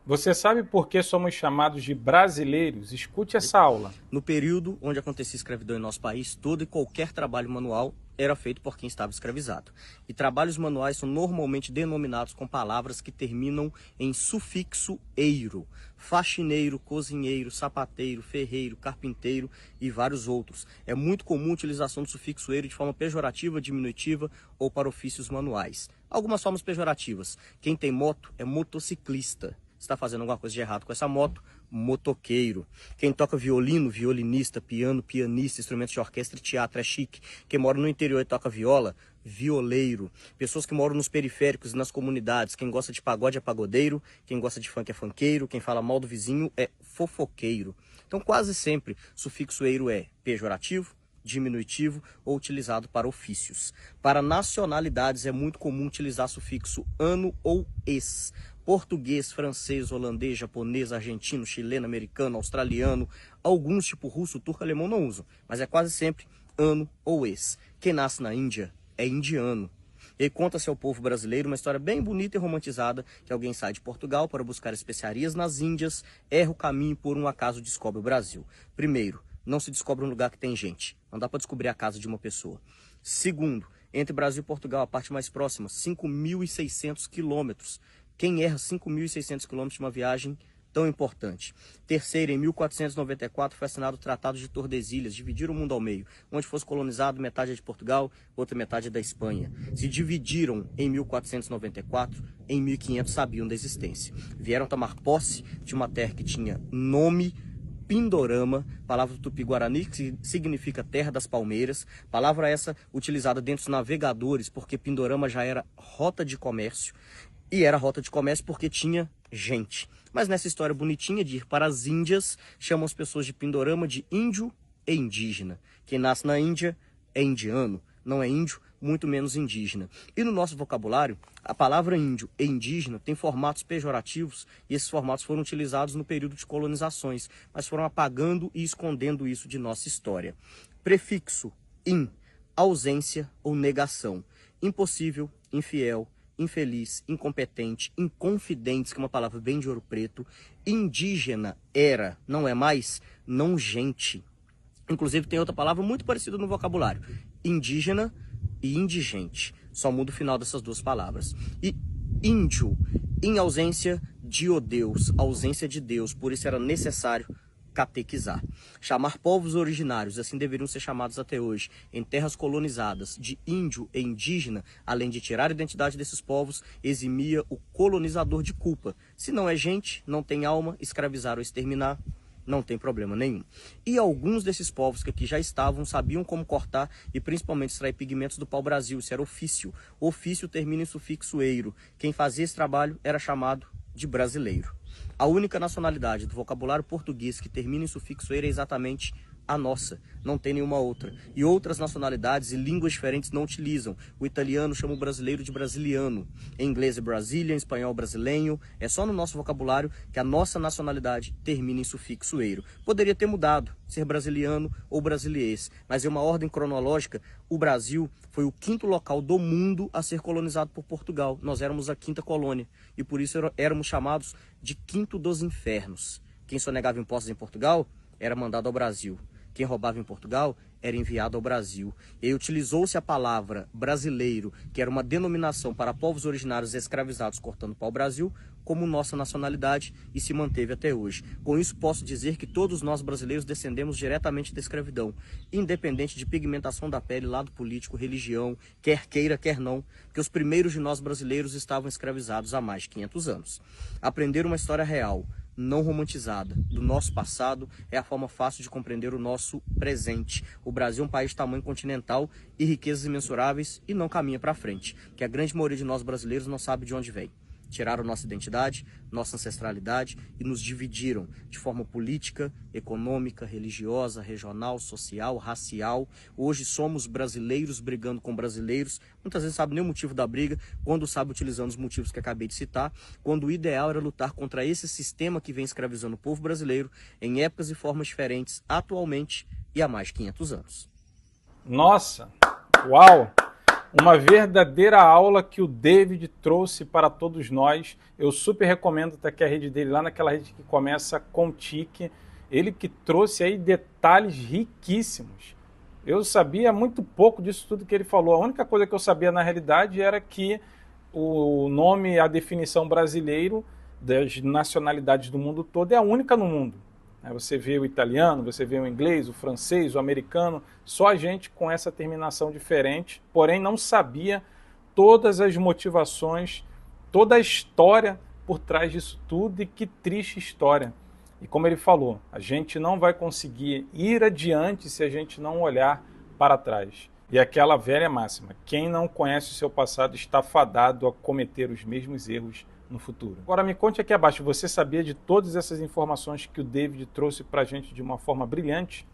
Você sabe por que somos chamados de brasileiros? Escute essa aula. No período onde acontecia escravidão em nosso país, todo e qualquer trabalho manual era feito por quem estava escravizado. E trabalhos manuais são normalmente denominados com palavras que terminam em sufixo eiro. Faxineiro, cozinheiro, sapateiro, ferreiro, carpinteiro e vários outros. É muito comum a utilização do sufixo eiro de forma pejorativa, diminutiva ou para ofícios manuais. Algumas formas pejorativas. Quem tem moto é motociclista. Está fazendo alguma coisa de errado com essa moto, motoqueiro. Quem toca violino, violinista, piano, pianista, instrumentos de orquestra e teatro é chique. Quem mora no interior e toca viola, violeiro. Pessoas que moram nos periféricos e nas comunidades, quem gosta de pagode é pagodeiro, quem gosta de funk é funkeiro, quem fala mal do vizinho é fofoqueiro. Então quase sempre sufixo eiro é pejorativo, diminutivo ou utilizado para ofícios. Para nacionalidades é muito comum utilizar sufixo ano ou ex. Português, francês, holandês, japonês, argentino, chileno, americano, australiano, alguns tipo russo, turco, alemão não usam, mas é quase sempre ano ou ex. Quem nasce na Índia é indiano. E conta-se ao povo brasileiro uma história bem bonita e romantizada, que alguém sai de Portugal para buscar especiarias nas Índias, erra o caminho e por um acaso descobre o Brasil. Primeiro, não se descobre um lugar que tem gente. Não dá para descobrir a casa de uma pessoa. Segundo, entre Brasil e Portugal, a parte mais próxima, 5.600 quilômetros. Quem erra 5.600 quilômetros de uma viagem tão importante? Terceiro, em 1494 foi assinado o Tratado de Tordesilhas, dividiram o mundo ao meio. Onde fosse colonizado, metade é de Portugal, outra metade é da Espanha. Se dividiram em 1494, em 1500 sabiam da existência. Vieram tomar posse de uma terra que tinha nome Pindorama, palavra do Tupi-Guarani, que significa terra das palmeiras, palavra essa utilizada dentro dos navegadores, porque Pindorama já era rota de comércio, e era rota de comércio porque tinha gente. Mas nessa história bonitinha de ir para as Índias, chamam as pessoas de Pindorama de índio e indígena. Quem nasce na Índia é indiano, não é índio, muito menos indígena. E no nosso vocabulário, a palavra índio e indígena tem formatos pejorativos e esses formatos foram utilizados no período de colonizações, mas foram apagando e escondendo isso de nossa história. Prefixo in, ausência ou negação. Impossível, infiel, infeliz, incompetente, inconfidentes, que é uma palavra bem de Ouro Preto. Indígena era, não é mais, não gente. Inclusive tem outra palavra muito parecida no vocabulário. Indígena e indigente. Só muda o final dessas duas palavras. E índio, em ausência de o Deus, ausência de Deus, por isso era necessário catequizar. Chamar povos originários, assim deveriam ser chamados até hoje, em terras colonizadas, de índio e indígena, além de tirar a identidade desses povos, eximia o colonizador de culpa. Se não é gente, não tem alma, escravizar ou exterminar, não tem problema nenhum. E alguns desses povos que aqui já estavam sabiam como cortar e principalmente extrair pigmentos do pau-brasil. Isso era ofício. Ofício termina em sufixo eiro. Quem fazia esse trabalho era chamado de brasileiro. A única nacionalidade do vocabulário português que termina em sufixo eiro é exatamente a nossa, não tem nenhuma outra. E outras nacionalidades e línguas diferentes não utilizam. O italiano chama o brasileiro de brasiliano. Em inglês é Brazilian, em espanhol brasileiro. É só no nosso vocabulário que a nossa nacionalidade termina em sufixo eiro. Poderia ter mudado, ser brasiliano ou brasiliense, mas em uma ordem cronológica, o Brasil foi o quinto local do mundo a ser colonizado por Portugal. Nós éramos a quinta colônia e por isso éramos chamados de quinto dos infernos. Quem sonegava impostos em Portugal era mandado ao Brasil. Quem roubava em Portugal era enviado ao Brasil. E utilizou-se a palavra brasileiro, que era uma denominação para povos originários escravizados cortando pau-brasil, como nossa nacionalidade e se manteve até hoje. Com isso posso dizer que todos nós brasileiros descendemos diretamente da escravidão, independente de pigmentação da pele, lado político, religião, quer queira, quer não, porque os primeiros de nós brasileiros estavam escravizados há mais de 500 anos. Aprender uma história real, não romantizada, do nosso passado, é a forma fácil de compreender o nosso presente. O Brasil é um país de tamanho continental e riquezas imensuráveis e não caminha para frente, que a grande maioria de nós brasileiros não sabe de onde vem. Tiraram nossa identidade, nossa ancestralidade e nos dividiram de forma política, econômica, religiosa, regional, social, racial. Hoje somos brasileiros brigando com brasileiros, muitas vezes sabe nem o motivo da briga, quando sabe utilizando os motivos que acabei de citar, quando o ideal era lutar contra esse sistema que vem escravizando o povo brasileiro em épocas e formas diferentes atualmente e há mais de 500 anos. Nossa, uau! Uma verdadeira aula que o David trouxe para todos nós. Eu super recomendo estar aqui a rede dele, lá naquela rede que começa com tique. Ele que trouxe aí detalhes riquíssimos. Eu sabia muito pouco disso tudo que ele falou. A única coisa que eu sabia na realidade era que o nome, a definição brasileiro das nacionalidades do mundo todo é a única no mundo. Você vê o italiano, você vê o inglês, o francês, o americano, só a gente com essa terminação diferente, porém não sabia todas as motivações, toda a história por trás disso tudo, e que triste história. E como ele falou, a gente não vai conseguir ir adiante se a gente não olhar para trás. E aquela velha máxima, quem não conhece o seu passado está fadado a cometer os mesmos erros no futuro. Agora me conte aqui abaixo, você sabia de todas essas informações que o David trouxe para a gente de uma forma brilhante?